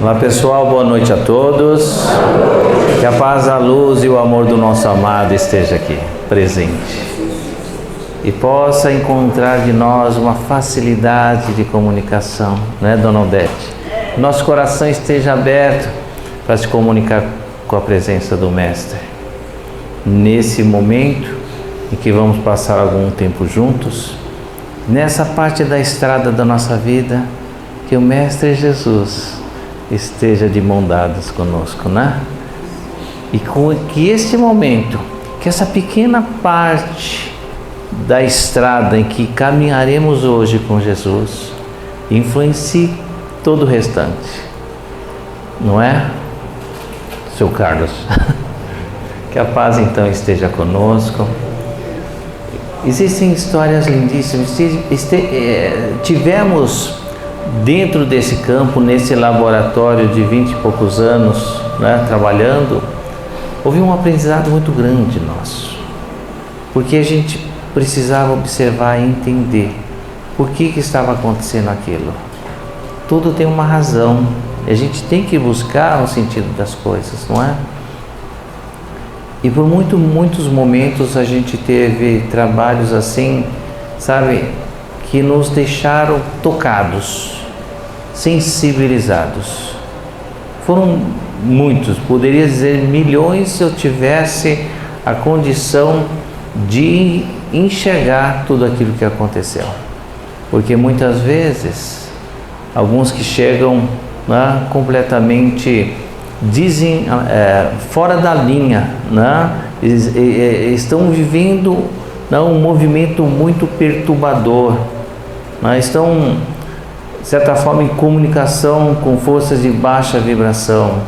Olá pessoal, boa noite a todos. Que a paz, a luz e o amor do nosso amado esteja aqui, presente. E possa encontrar de nós uma facilidade de comunicação, né, Dona Odete? Nosso coração esteja aberto para se comunicar com a presença do Mestre. Nesse momento em que vamos passar algum tempo juntos, nessa parte da estrada da nossa vida, que o Mestre Jesus esteja de mão dadas conosco, né? E que este momento, que essa pequena parte da estrada em que caminharemos hoje com Jesus, influencie todo o restante, não é, seu Carlos? Que a paz então esteja conosco. Existem histórias lindíssimas. Tivemos dentro desse campo, nesse laboratório de 20 e poucos anos, né, trabalhando, houve um aprendizado muito grande nosso, porque a gente precisava observar e entender por que estava acontecendo aquilo. Tudo tem uma razão, e a gente tem que buscar o sentido das coisas, não é? E por muitos momentos a gente teve trabalhos assim, sabe, que nos deixaram tocados, sensibilizados. Foram muitos, poderia dizer milhões, se eu tivesse a condição de enxergar tudo aquilo que aconteceu. Porque muitas vezes, alguns que chegam, né, completamente fora da linha, né, estão vivendo, né, um movimento muito perturbador, né, estão, de certa forma, em comunicação com forças de baixa vibração.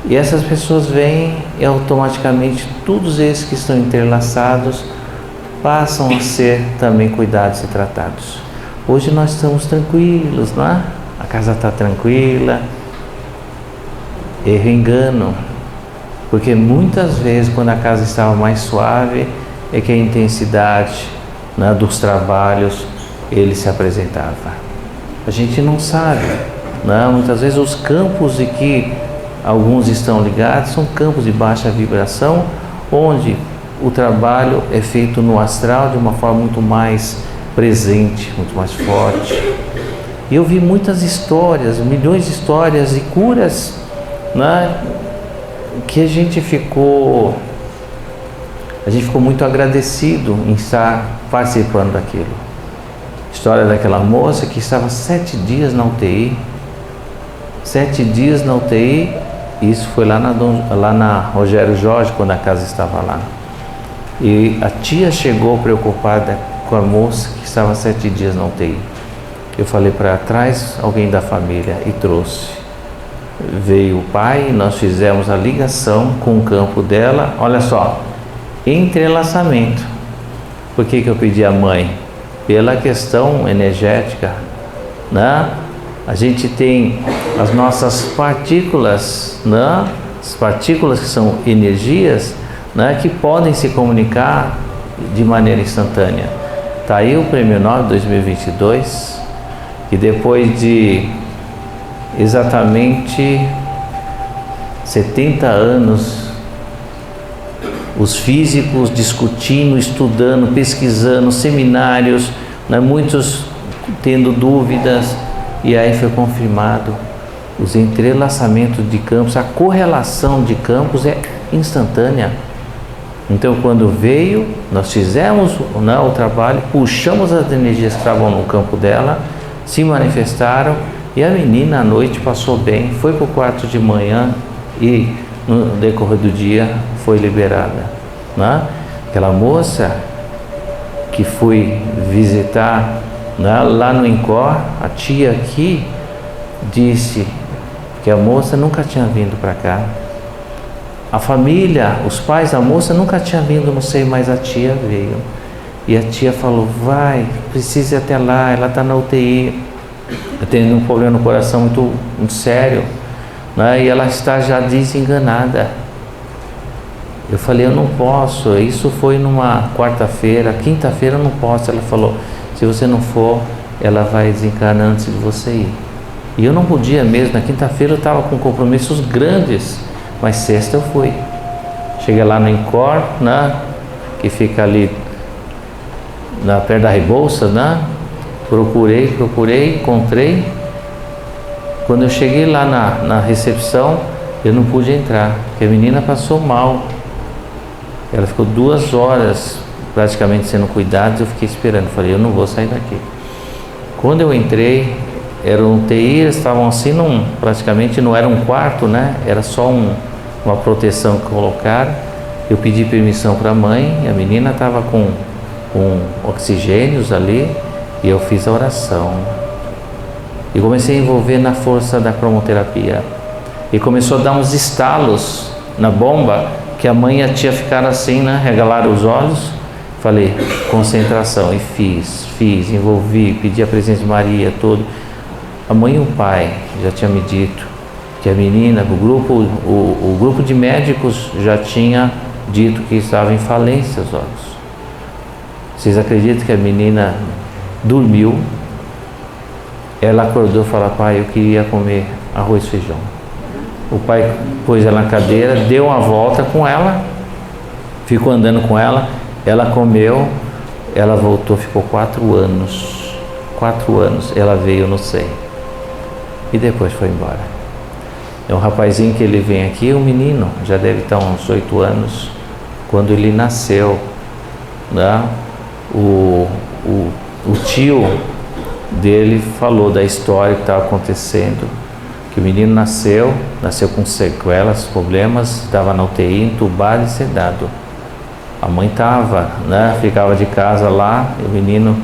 E essas pessoas vêm e automaticamente todos esses que estão entrelaçados passam a ser também cuidados e tratados. Hoje nós estamos tranquilos, não é? A casa está tranquila. Erro e engano, porque muitas vezes quando a casa estava mais suave é que a intensidade, né, dos trabalhos ele se apresentava. A gente não sabe, né? Muitas vezes os campos em que alguns estão ligados são campos de baixa vibração, onde o trabalho é feito no astral de uma forma muito mais presente, muito mais forte. E eu vi muitas histórias, milhões de histórias e curas, né, que a gente ficou muito agradecido em estar participando daquilo. História daquela moça que estava 7 dias na UTI. 7 dias na UTI, isso foi lá na Rogério Jorge, quando a casa estava lá. E a tia chegou preocupada com a moça que estava 7 dias na UTI. Eu falei para trás alguém da família e trouxe. Veio o pai, nós fizemos a ligação com o campo dela. Olha só, entrelaçamento. Por que eu pedi à mãe? Pela questão energética, né? A gente tem as nossas partículas, né? As partículas que são energias, né? Que podem se comunicar de maneira instantânea. Está aí o Prêmio Nobel 2022, que depois de exatamente 70 anos, os físicos discutindo, estudando, pesquisando, seminários, né, muitos tendo dúvidas, e aí foi confirmado os entrelaçamentos de campos, a correlação de campos é instantânea. Então quando veio, nós fizemos, né, o trabalho, puxamos as energias que estavam no campo dela, se manifestaram, e a menina à noite passou bem, foi para o quarto de manhã e no decorrer do dia foi liberada, né? Aquela moça que fui visitar, né, lá no Incor, a tia aqui disse que a moça nunca tinha vindo para cá. A família, os pais da moça nunca tinham vindo, não sei, mas a tia veio. E a tia falou, vai, precisa ir até lá, ela está na UTI. Tendo um problema no coração muito sério, né? E ela está já desenganada. Eu falei, eu não posso, isso foi numa quarta-feira, quinta-feira eu não posso. Ela falou, se você não for, ela vai desencarnar antes de você ir. E eu não podia mesmo, na quinta-feira eu estava com compromissos grandes, mas sexta eu fui. Cheguei lá no Incor, né, que fica ali perto da Rebouças, né? Procurei, encontrei. Quando eu cheguei lá na recepção, eu não pude entrar, porque a menina passou mal. Ela ficou 2 horas praticamente sendo cuidada, eu fiquei esperando. Falei, eu não vou sair daqui. Quando eu entrei, era um UTI, eles estavam assim, praticamente não era um quarto, né? Era só uma proteção que colocaram. Eu pedi permissão para a mãe, a menina estava com oxigênios ali, e eu fiz a oração. E comecei a envolver na força da cromoterapia. E começou a dar uns estalos na bomba, que a mãe e a tia ficaram assim, né? Regalaram os olhos. Falei, concentração. E fiz, envolvi, pedi a presença de Maria, tudo. A mãe e o pai já tinham me dito que a menina, o grupo de médicos já tinha dito que estava em falência os olhos. Vocês acreditam que a menina dormiu? Ela acordou e falou, pai, eu queria comer arroz e feijão. O pai pôs ela na cadeira, deu uma volta com ela, ficou andando com ela, ela comeu, ela voltou, ficou 4 anos. 4 anos, ela veio, não sei. E depois foi embora. É um rapazinho que ele vem aqui, um menino, já deve estar uns 8 anos. Quando ele nasceu, né, o tio dele falou da história que estava acontecendo, que o menino nasceu com sequelas, problemas, estava na UTI, entubado e sedado. A mãe estava, né, ficava de casa lá, e o menino,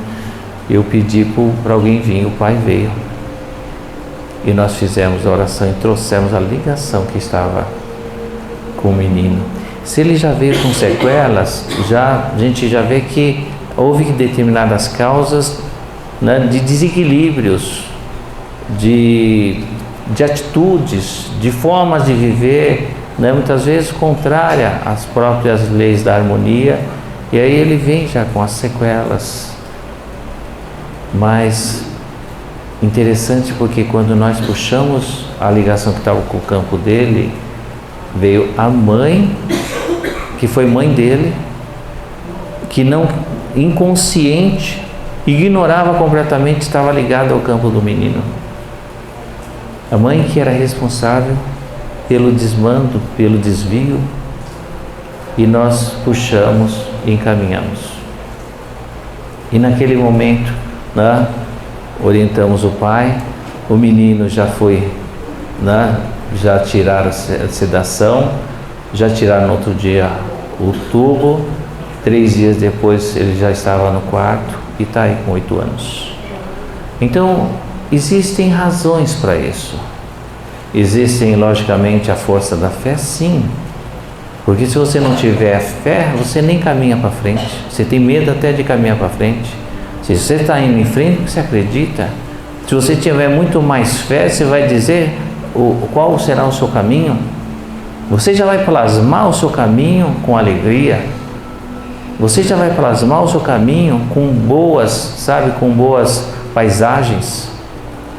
eu pedi para alguém vir, o pai veio. E nós fizemos a oração e trouxemos a ligação que estava com o menino. Se ele já veio com sequelas, a gente já vê que houve determinadas causas, né, de desequilíbrios, de atitudes, de formas de viver, né, muitas vezes contrária às próprias leis da harmonia, e aí ele vem já com as sequelas. Mas interessante, porque quando nós puxamos a ligação que estava com o campo dele, veio a mãe, que foi mãe dele, que não, inconsciente, ignorava completamente, estava ligada ao campo do menino. A mãe que era responsável pelo desmando, pelo desvio, e nós puxamos e encaminhamos. E naquele momento, né, orientamos o pai, o menino já foi, né, já tiraram a sedação, já tiraram no outro dia o tubo, 3 dias depois ele já estava no quarto e está aí com 8 anos. Então, existem razões para isso. Existem, logicamente, a força da fé, sim. Porque se você não tiver fé, você nem caminha para frente. Você tem medo até de caminhar para frente. Se você está indo em frente, você acredita. Se você tiver muito mais fé, você vai dizer qual será o seu caminho. Você já vai plasmar o seu caminho com alegria. Você já vai plasmar o seu caminho com boas paisagens.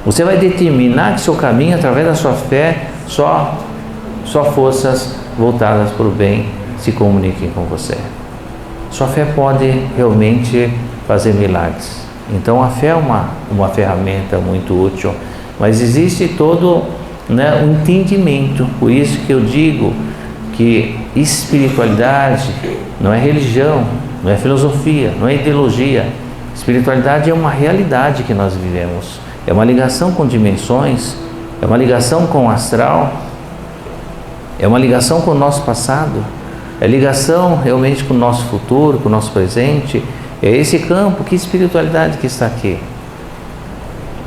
Você vai determinar que seu caminho, através da sua fé, só forças voltadas para o bem se comuniquem com você. Sua fé pode realmente fazer milagres. Então a fé é uma ferramenta muito útil, mas existe todo, né, um entendimento. Por isso que eu digo que espiritualidade não é religião, não é filosofia, não é ideologia. Espiritualidade é uma realidade que nós vivemos. É uma ligação com dimensões, é uma ligação com o astral, é uma ligação com o nosso passado, é ligação realmente com o nosso futuro, com o nosso presente. É esse campo, que espiritualidade que está aqui.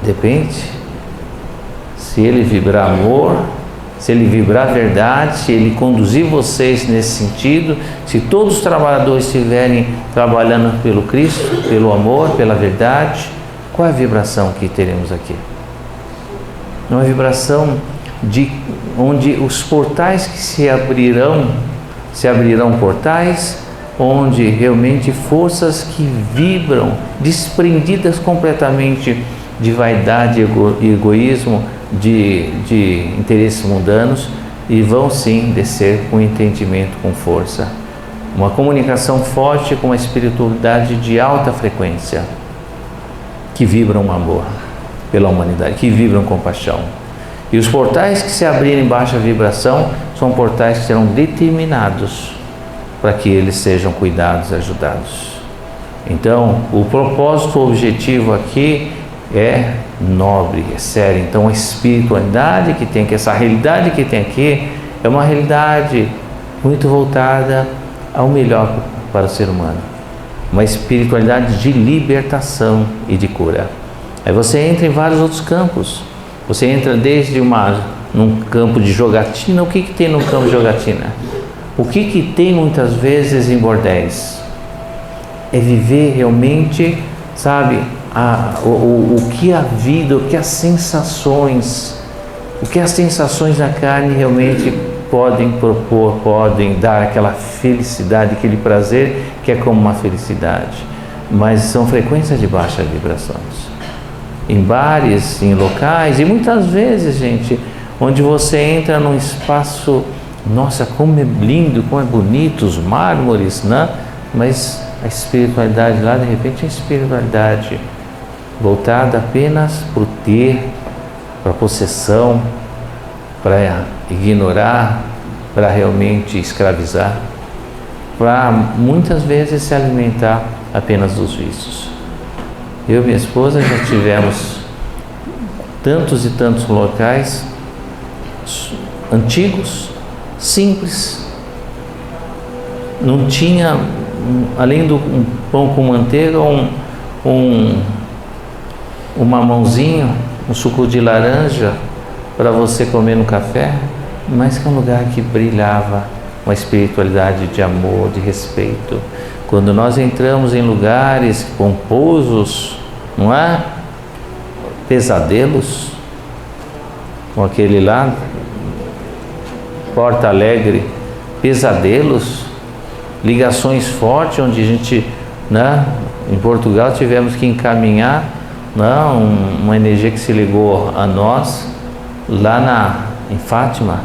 Depende. Se ele vibrar amor, se ele vibrar verdade, se ele conduzir vocês nesse sentido, se todos os trabalhadores estiverem trabalhando pelo Cristo, pelo amor, pela verdade, qual é a vibração que teremos aqui? Uma vibração onde os portais que se abrirão portais, onde realmente forças que vibram, desprendidas completamente de vaidade e egoísmo, de interesses mundanos e vão sim descer com entendimento, com força. Uma comunicação forte com uma espiritualidade de alta frequência, que vibram amor pela humanidade, que vibram compaixão. E os portais que se abrirem em baixa vibração são portais que serão determinados para que eles sejam cuidados, ajudados. Então, o propósito, o objetivo aqui é nobre, é sério. Então, a espiritualidade que tem aqui, essa realidade que tem aqui, é uma realidade muito voltada ao melhor para o ser humano. Uma espiritualidade de libertação e de cura. Aí você entra em vários outros campos. Você entra desde num campo de jogatina. O que tem no campo de jogatina? O que tem muitas vezes em bordéis? É viver realmente, sabe, o que a vida, o que as sensações da carne realmente podem propor, podem dar aquela felicidade, aquele prazer que é como uma felicidade. Mas são frequências de baixa vibrações. Em bares, em locais, e muitas vezes, gente, onde você entra num espaço, nossa, como é lindo, como é bonito, os mármores, né? Mas a espiritualidade lá, de repente, é espiritualidade voltada apenas para o ter, para a possessão, para ignorar, para realmente escravizar, para muitas vezes se alimentar apenas dos vícios. Eu e minha esposa já tivemos tantos e tantos locais antigos, simples, não tinha, além do pão com manteiga, um mamãozinho, um suco de laranja para você comer no café, mas que é um lugar que brilhava uma espiritualidade de amor, de respeito. Quando nós entramos em lugares pomposos, não é? Pesadelos, com aquele lá, Porto Alegre, pesadelos, ligações fortes, onde a gente, né, em Portugal tivemos que encaminhar, né, uma energia que se ligou a nós, lá em Fátima,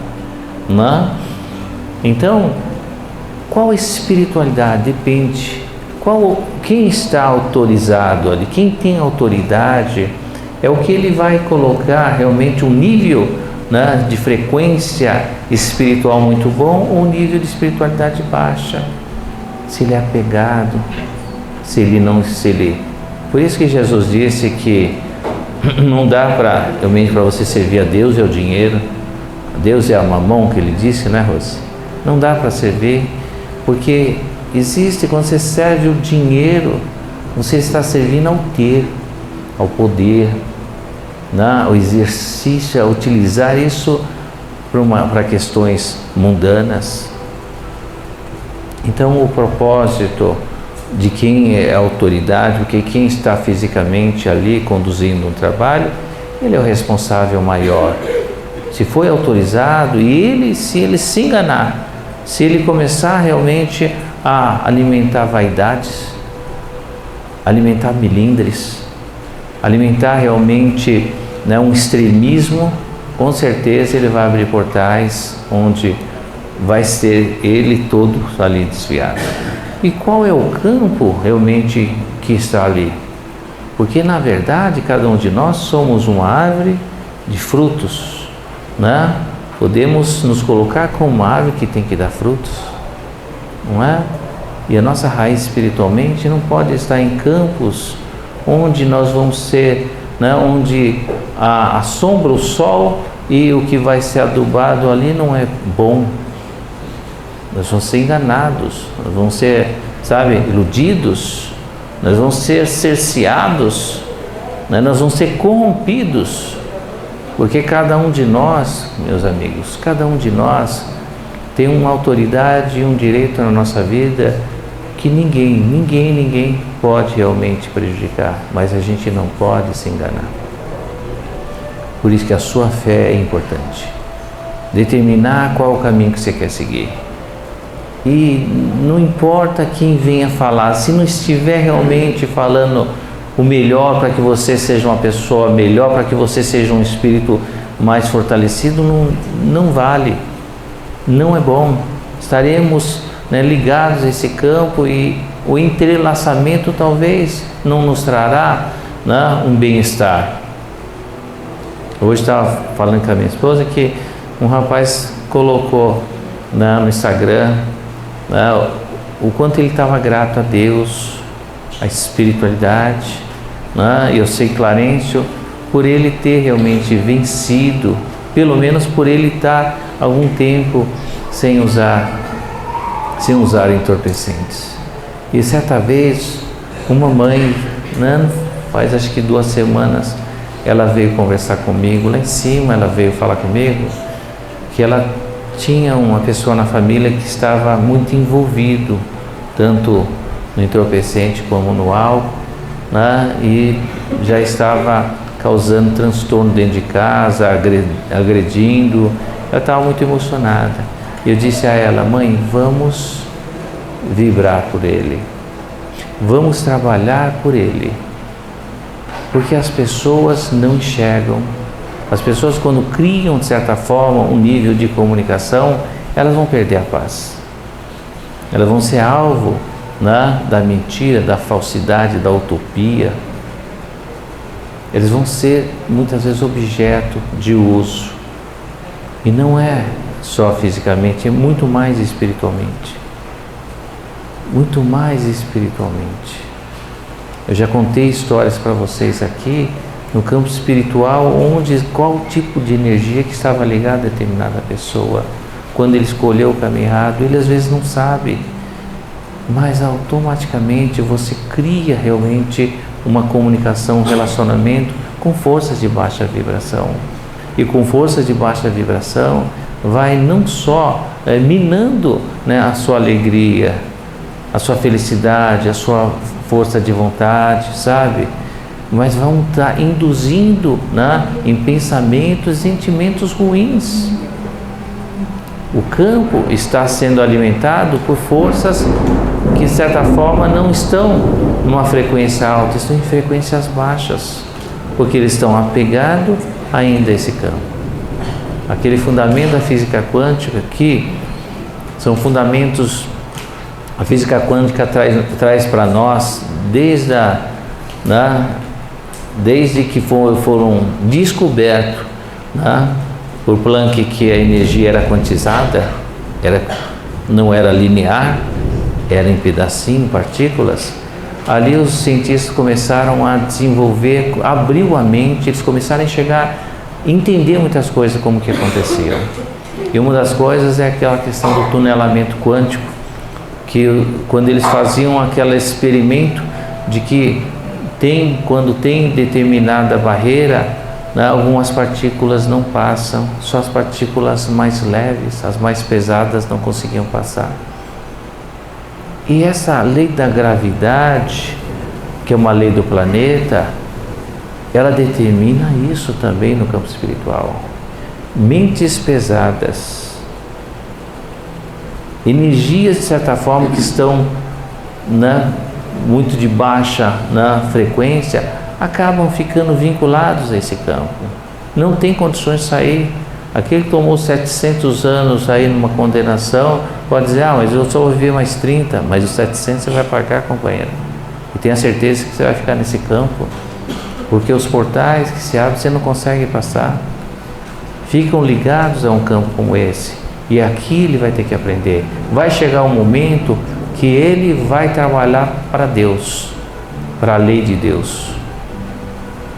né? Então, qual espiritualidade? Depende. Quem está autorizado ali, quem tem autoridade, é o que ele vai colocar realmente um nível, né, de frequência espiritual muito bom ou um nível de espiritualidade baixa. Se ele é apegado, Por isso que Jesus disse que não dá realmente para você servir a Deus e ao dinheiro. Deus é a mamão, que ele disse, né, Rose? Não dá para servir, porque existe, quando você serve o dinheiro, você está servindo ao ter, ao poder, né? Ao exercício, a utilizar isso para questões mundanas. Então, o propósito de quem é autoridade, porque quem está fisicamente ali conduzindo um trabalho, ele é o responsável maior. Se foi autorizado, e se ele se enganar, se ele começar realmente a alimentar vaidades, alimentar melindres, alimentar realmente, né, um extremismo, com certeza ele vai abrir portais onde vai ser ele todo ali desviado. E qual é o campo realmente que está ali? Porque na verdade cada um de nós somos uma árvore de frutos, né? Podemos nos colocar como uma árvore que tem que dar frutos, não é? E a nossa raiz espiritualmente não pode estar em campos onde nós vamos ser, né, onde a sombra, o sol e o que vai ser adubado ali não é bom. Nós vamos ser enganados, nós vamos ser, sabe, iludidos, nós vamos ser cerceados, né? Nós vamos ser corrompidos, porque cada um de nós, meus amigos, cada um de nós tem uma autoridade e um direito na nossa vida que ninguém pode realmente prejudicar, mas a gente não pode se enganar. Por isso que a sua fé é importante. Determinar qual o caminho que você quer seguir. E não importa quem venha falar, se não estiver realmente falando o melhor para que você seja uma pessoa melhor, para que você seja um espírito mais fortalecido, não vale, não é bom. Estaremos, né, ligados a esse campo e o entrelaçamento talvez não nos trará, né, um bem-estar. Hoje estava falando com a minha esposa que um rapaz colocou, né, no Instagram, né, o quanto ele estava grato a Deus, a espiritualidade, né? Eu sei, Clarencio, por ele ter realmente vencido, pelo menos por ele estar algum tempo sem usar entorpecentes. E certa vez, uma mãe, né, faz acho que 2 semanas, ela veio conversar comigo, lá em cima ela veio falar comigo, que ela tinha uma pessoa na família que estava muito envolvido, tanto no entorpecente como no álcool, né, e já estava causando transtorno dentro de casa, agredindo. Ela estava muito emocionada. Eu disse a ela: mãe, vamos vibrar por ele, vamos trabalhar por ele, porque as pessoas não enxergam. As pessoas, quando criam de certa forma um nível de comunicação, elas vão perder a paz, elas vão ser alvo, né, da mentira, da falsidade, da utopia. Eles vão ser muitas vezes objeto de uso, e não é só fisicamente, é muito mais espiritualmente. Muito mais espiritualmente. Eu já contei histórias para vocês aqui no campo espiritual, onde qual tipo de energia que estava ligada a determinada pessoa. Quando ele escolheu o caminho errado, ele às vezes não sabe, mas automaticamente você cria realmente uma comunicação, um relacionamento com forças de baixa vibração. E com forças de baixa vibração vai não só minando, né, a sua alegria, a sua felicidade, a sua força de vontade, sabe? Mas vão estar induzindo, né, em pensamentos e sentimentos ruins. O campo está sendo alimentado por forças que de certa forma não estão numa frequência alta, estão em frequências baixas, porque eles estão apegados ainda a esse campo. Aquele fundamento da física quântica, que são fundamentos, a física quântica traz para nós desde que foram descobertos, né, por Planck, que a energia era quantizada, não era linear, era em pedacinhos, partículas. Ali os cientistas começaram a desenvolver, abriu a mente, eles começaram a enxergar, entender muitas coisas como que aconteciam. E uma das coisas é aquela questão do tunelamento quântico, que quando eles faziam aquele experimento de que quando tem determinada barreira, né, algumas partículas não passam, só as partículas mais leves, as mais pesadas não conseguiam passar. E essa lei da gravidade, que é uma lei do planeta, ela determina isso também no campo espiritual. Mentes pesadas, energias de certa forma que estão, né, muito de baixa, né, frequência, acabam ficando vinculados a esse campo. Não tem condições de sair. Aquele que tomou 700 anos aí numa condenação, pode dizer: mas eu só vou viver mais 30, mas os 700 você vai pagar, companheiro. E tenha certeza que você vai ficar nesse campo, porque os portais que se abrem você não consegue passar. Ficam ligados a um campo como esse, e aqui ele vai ter que aprender. Vai chegar um momento que ele vai trabalhar para Deus, para a lei de Deus.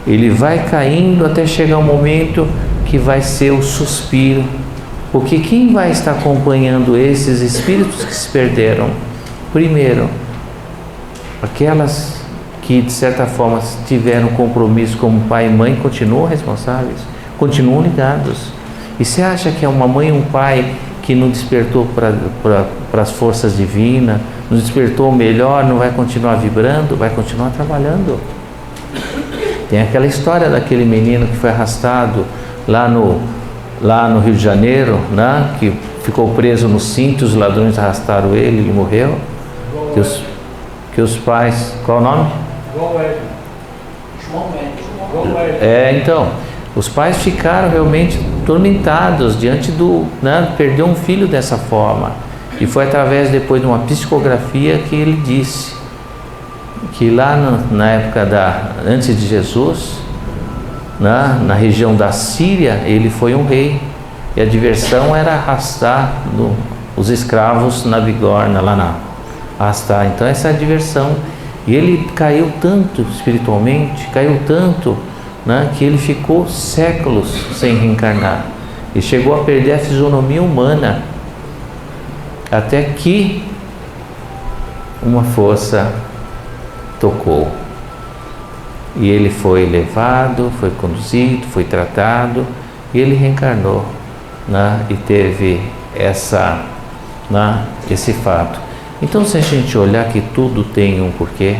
Ele vai caindo até chegar um momento que vai ser o suspiro, porque quem vai estar acompanhando esses espíritos que se perderam? Primeiro, aquelas que de certa forma tiveram compromisso como pai e mãe, continuam responsáveis, continuam ligados. E você acha que é uma mãe e um pai que não despertou para as forças divinas, não despertou melhor, não vai continuar vibrando, vai continuar trabalhando? Tem aquela história daquele menino que foi arrastado lá no Rio de Janeiro, né? Que ficou preso no cinto, os ladrões arrastaram ele morreu. Que os pais... Qual o nome? João Wesley. Então, Os pais ficaram realmente atormentados diante do, perder um filho dessa forma. E foi através depois de uma psicografia que ele disse que lá na época antes de Jesus, na região da Síria, ele foi um rei. E a diversão era arrastar os escravos na bigorna, arrastar. Então essa é a diversão. E ele caiu tanto espiritualmente, caiu tanto, que ele ficou séculos sem reencarnar. E chegou a perder a fisionomia humana. Até que uma força tocou. E ele foi levado, foi conduzido, foi tratado. E ele reencarnou. E teve esse fato. Então, se a gente olhar que tudo tem um porquê,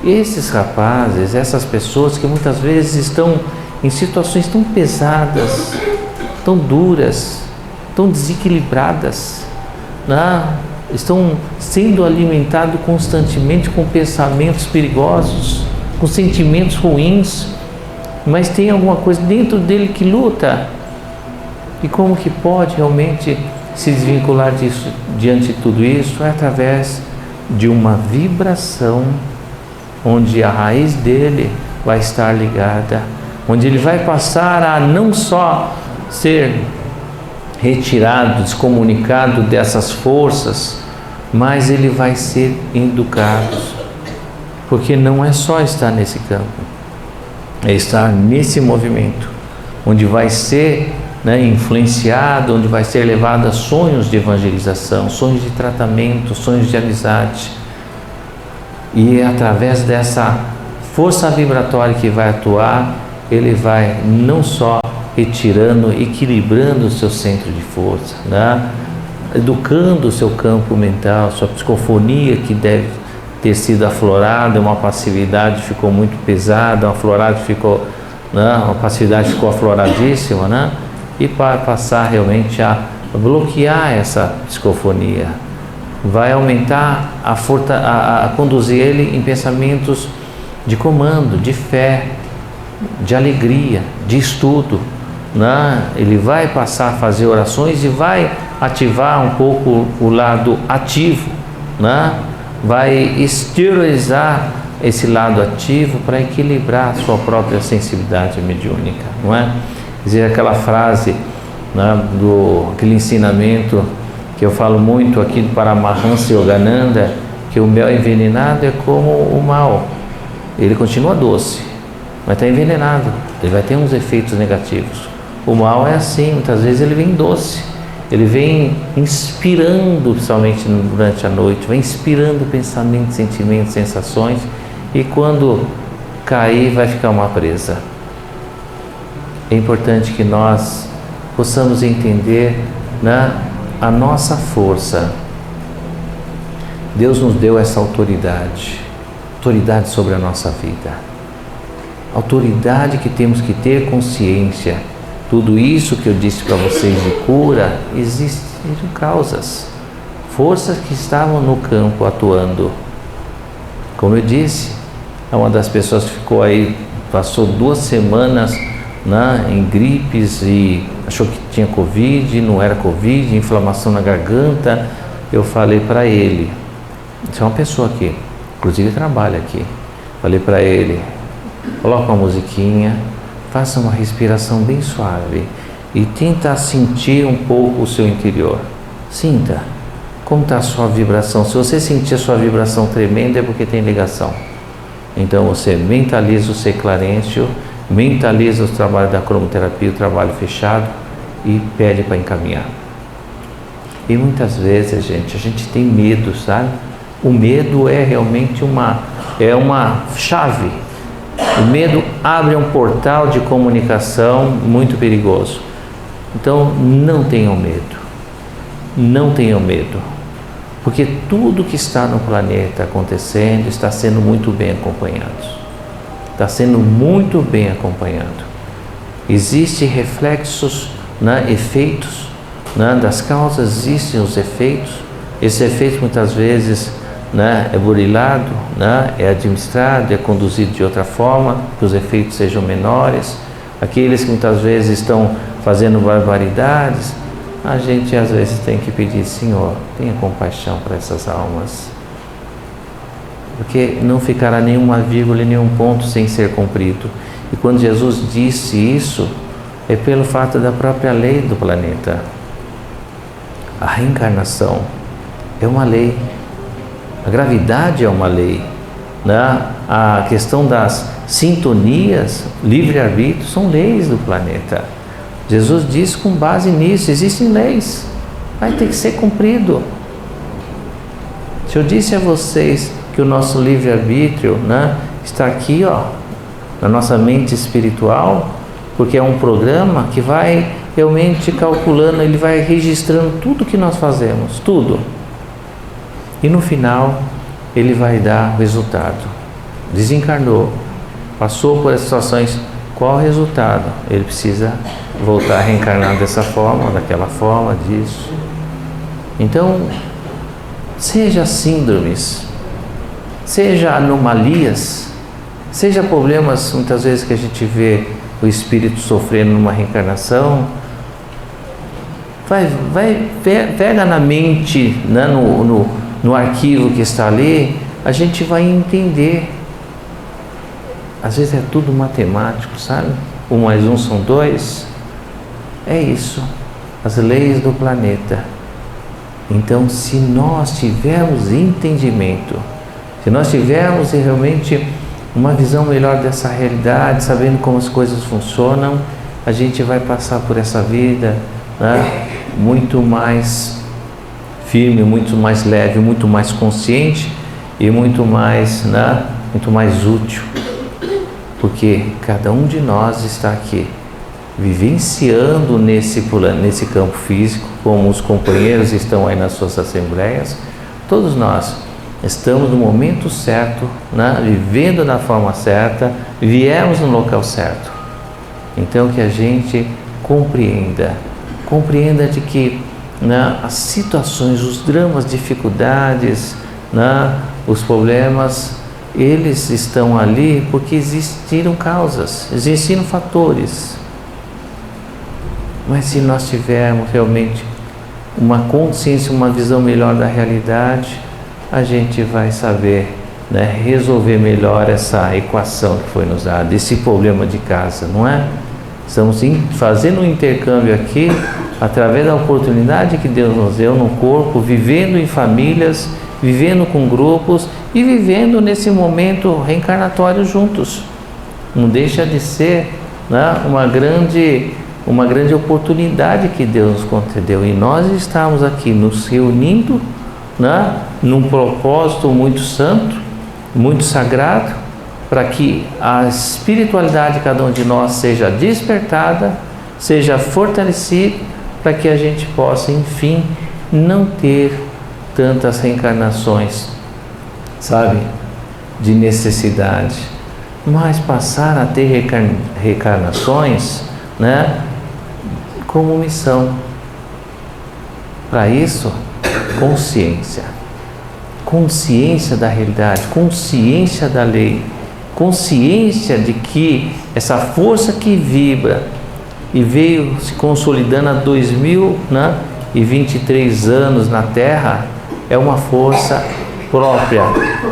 esses rapazes, essas pessoas que muitas vezes estão em situações tão pesadas, tão duras, tão desequilibradas, estão sendo alimentados constantemente com pensamentos perigosos, com sentimentos ruins, mas tem alguma coisa dentro dele que luta. E como que pode realmente se desvincular disso, diante de tudo isso? É através de uma vibração onde a raiz dele vai estar ligada, onde ele vai passar a não só ser retirado, descomunicado dessas forças, mas ele vai ser educado, porque não é só estar nesse campo, é estar nesse movimento, onde vai ser influenciado, onde vai ser levado a sonhos de evangelização, sonhos de tratamento, sonhos de amizade. E através dessa força vibratória que vai atuar, ele vai não só retirando, equilibrando o seu centro de força, educando o seu campo mental, sua psicofonia que deve ter sido aflorada, uma passividade ficou muito pesada, uma passividade ficou afloradíssima, e para passar realmente a bloquear essa psicofonia, vai aumentar a conduzir ele em pensamentos de comando, de fé, de alegria, de estudo, ele vai passar a fazer orações e vai ativar um pouco o lado ativo, vai exteriorizar esse lado ativo para equilibrar a sua própria sensibilidade mediúnica, não é? Quer dizer, aquela frase, aquele ensinamento que eu falo muito aqui do Paramahansa Yogananda, que o mel envenenado é como o mal, ele continua doce, mas está envenenado, ele vai ter uns efeitos negativos. O mal é assim, muitas vezes ele vem doce, ele vem inspirando, principalmente durante a noite, vai inspirando pensamentos, sentimentos, sensações, e quando cair vai ficar uma presa. É importante que nós possamos entender a nossa força. Deus nos deu essa autoridade sobre a nossa vida. Autoridade que temos que ter consciência. Tudo isso que eu disse para vocês de cura, existem causas, forças que estavam no campo atuando. Como eu disse, uma das pessoas que ficou aí, passou 2 semanas em gripes e achou que tinha Covid, não era Covid, inflamação na garganta. Eu falei para ele, isso é uma pessoa aqui, inclusive trabalha aqui, falei para ele, coloca uma musiquinha, faça uma respiração bem suave e tenta sentir um pouco o seu interior. Sinta como está a sua vibração. Se você sentir a sua vibração tremenda, é porque tem ligação. Então você mentaliza o ser Clarencio, mentaliza o trabalho da cromoterapia, o trabalho fechado, e pede para encaminhar. E muitas vezes, a gente tem medo, sabe? O medo é realmente uma chave. O medo abre um portal de comunicação muito perigoso. Então, não tenham medo. Não tenham medo. Porque tudo que está no planeta acontecendo está sendo muito bem acompanhado. Está sendo muito bem acompanhado. Existem reflexos, efeitos, das causas existem os efeitos. Esses efeitos muitas vezes é burilado, é administrado, é conduzido de outra forma, que os efeitos sejam menores, aqueles que muitas vezes estão fazendo barbaridades, a gente às vezes tem que pedir: Senhor, tenha compaixão para essas almas, porque não ficará nenhuma vírgula e nenhum ponto sem ser cumprido. E quando Jesus disse isso, é pelo fato da própria lei do planeta. A reencarnação é uma lei, a gravidade é uma lei, né? A questão das sintonias, livre-arbítrio, são leis do planeta. Jesus diz com base nisso: existem leis, vai ter que ser cumprido. Se eu disse a vocês que o nosso livre-arbítrio, né, está aqui, na nossa mente espiritual, porque é um programa que vai realmente calculando, ele vai registrando tudo que nós fazemos, tudo. E no final, ele vai dar resultado. Desencarnou, passou por essas situações, qual o resultado? Ele precisa voltar a reencarnar dessa forma, daquela forma, disso. Então, seja síndromes, seja anomalias, seja problemas muitas vezes que a gente vê o espírito sofrendo numa reencarnação, pega na mente, né, no arquivo que está ali, a gente vai entender. Às vezes é tudo matemático, sabe? 1 mais 1 são 2. É isso, as leis do planeta. Então, se nós tivermos entendimento, se nós tivermos realmente uma visão melhor dessa realidade, sabendo como as coisas funcionam, a gente vai passar por essa vida, né, muito mais firme, muito mais leve, muito mais consciente e muito mais útil, porque cada um de nós está aqui vivenciando nesse campo físico, como os companheiros estão aí nas suas assembleias. Todos nós estamos no momento certo, né, vivendo da forma certa, viemos no local certo. Então que a gente compreenda de que, né, as situações, os dramas, dificuldades, né, os problemas, eles estão ali porque existiram causas, existiram fatores. Mas se nós tivermos realmente uma consciência, uma visão melhor da realidade, a gente vai saber, né, resolver melhor essa equação que foi nos dada, esse problema de casa, não é? Estamos fazendo um intercâmbio aqui, através da oportunidade que Deus nos deu no corpo, vivendo em famílias, vivendo com grupos e vivendo nesse momento reencarnatório juntos. Não deixa de ser, né, uma grande oportunidade que Deus nos concedeu. E nós estamos aqui nos reunindo, né, num propósito muito santo, muito sagrado, para que a espiritualidade de cada um de nós seja despertada, seja fortalecida, para que a gente possa, enfim, não ter tantas reencarnações, sabe, de necessidade, mas passar a ter reencarnações, né, como missão. Para isso, consciência da realidade, consciência da lei, consciência de que essa força que vibra e veio se consolidando há 2023 anos na Terra, é uma força própria,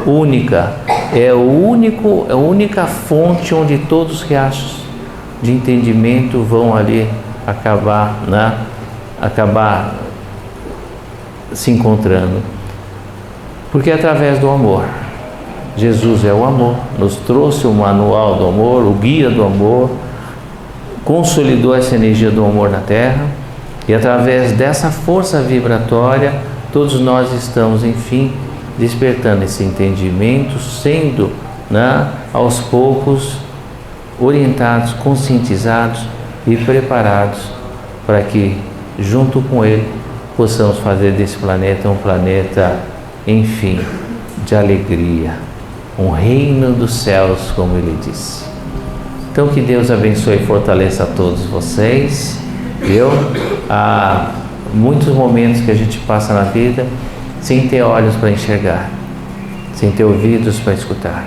única, é a única fonte onde todos os riachos de entendimento vão ali acabar se encontrando, porque é através do amor. Jesus é o amor, nos trouxe o manual do amor, o guia do amor, consolidou essa energia do amor na Terra, e através dessa força vibratória, todos nós estamos, enfim, despertando esse entendimento, sendo, né, aos poucos orientados, conscientizados e preparados para que, junto com Ele, possamos fazer desse planeta um planeta, enfim, de alegria, um reino dos céus, como Ele disse. Então, que Deus abençoe e fortaleça a todos vocês. Há muitos momentos que a gente passa na vida sem ter olhos para enxergar, sem ter ouvidos para escutar,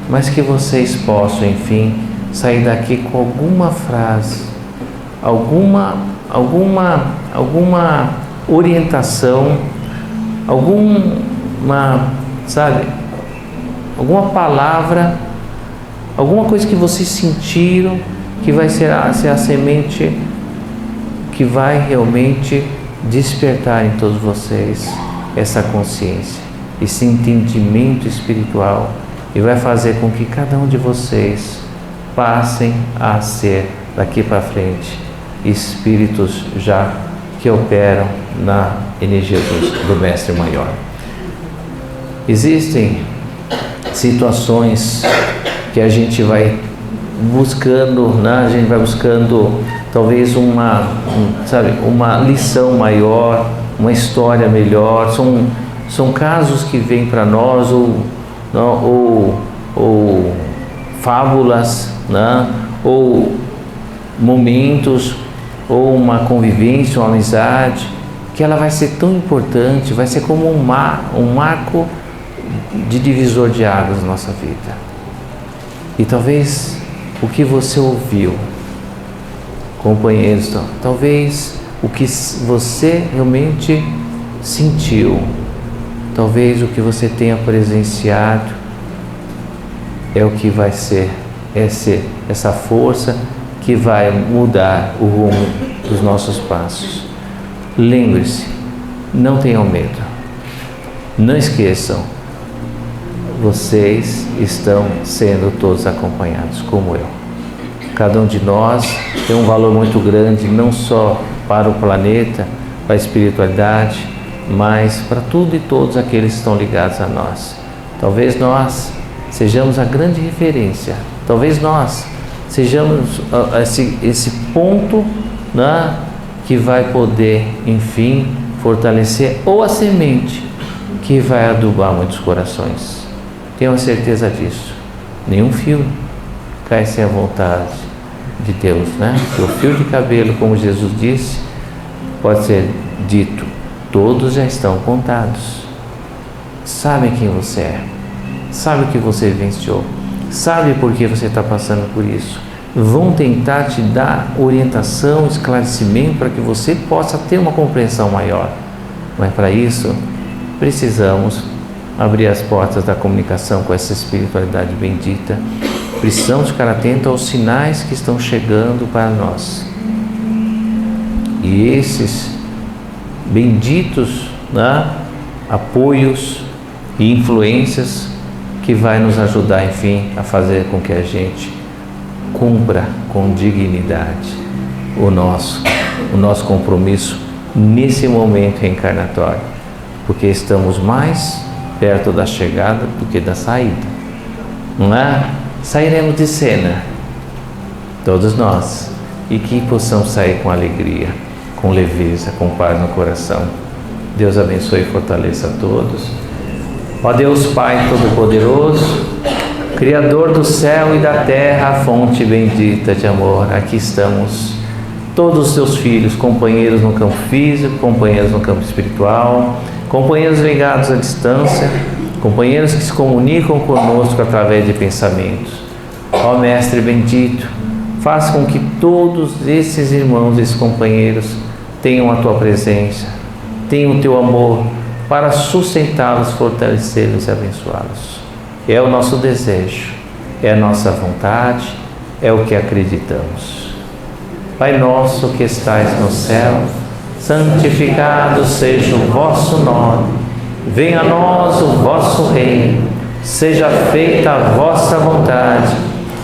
mas que vocês possam, enfim, sair daqui com alguma frase, alguma orientação, alguma palavra, alguma coisa que vocês sentiram que vai ser a semente que vai realmente despertar em todos vocês essa consciência, esse entendimento espiritual, e vai fazer com que cada um de vocês passem a ser, daqui para frente, espíritos já que operam na energia do Mestre Maior. Existem situações que a gente vai buscando, né? A gente vai buscando talvez uma lição maior, uma história melhor. São casos que vêm para nós, ou fábulas, né? Ou momentos, ou uma convivência, uma amizade, que ela vai ser tão importante, vai ser como um marco de divisor de águas na nossa vida. E talvez o que você ouviu, companheiros, talvez o que você realmente sentiu, talvez o que você tenha presenciado é o que vai ser essa força que vai mudar o rumo dos nossos passos. Lembre-se, não tenham medo, não esqueçam, vocês estão sendo todos acompanhados, como eu. Cada um de nós tem um valor muito grande, não só para o planeta, para a espiritualidade, mas para tudo e todos aqueles que estão ligados a nós. Talvez nós sejamos a grande referência, talvez nós sejamos esse ponto, né, que vai poder, enfim, fortalecer, ou a semente que vai adubar muitos corações. Tenho certeza disso. Nenhum fio cai sem a vontade de Deus, né? O fio de cabelo, como Jesus disse, pode ser dito, todos já estão contados. Sabem quem você é, sabe o que você vivenciou, sabe por que você está passando por isso. Vão tentar te dar orientação, esclarecimento para que você possa ter uma compreensão maior. Mas para isso, precisamos abrir as portas da comunicação com essa espiritualidade bendita. Precisamos ficar atentos aos sinais que estão chegando para nós. E esses benditos, né, apoios e influências que vai nos ajudar, enfim, a fazer com que a gente cumpra com dignidade o nosso compromisso nesse momento reencarnatório, porque estamos mais perto da chegada do que da saída, não é? Sairemos de cena, todos nós, e que possamos sair com alegria, com leveza, com paz no coração. Deus abençoe e fortaleça a todos. Ó Deus Pai Todo-Poderoso, Criador do céu e da terra, fonte bendita de amor, aqui estamos, todos os teus filhos, companheiros no campo físico, companheiros no campo espiritual, companheiros ligados à distância, companheiros que se comunicam conosco através de pensamentos. Ó Mestre bendito, faz com que todos esses irmãos, esses companheiros, tenham a tua presença, tenham o teu amor para sustentá-los, fortalecê-los e abençoá-los. É o nosso desejo, é a nossa vontade, é o que acreditamos. Pai nosso que estais no céu, santificado seja o vosso nome. Venha a nós o vosso reino. Seja feita a vossa vontade,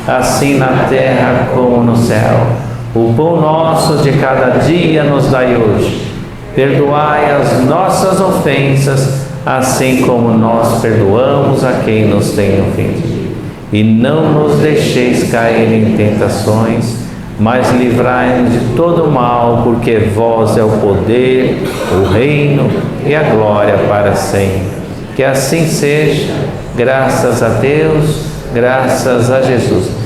assim na terra como no céu. O pão nosso de cada dia nos dai hoje. Perdoai as nossas ofensas, assim como nós perdoamos a quem nos tem ofendido. E não nos deixeis cair em tentações, mas livrai-nos de todo mal, porque vós é o poder, o reino e a glória para sempre. Que assim seja, graças a Deus, graças a Jesus.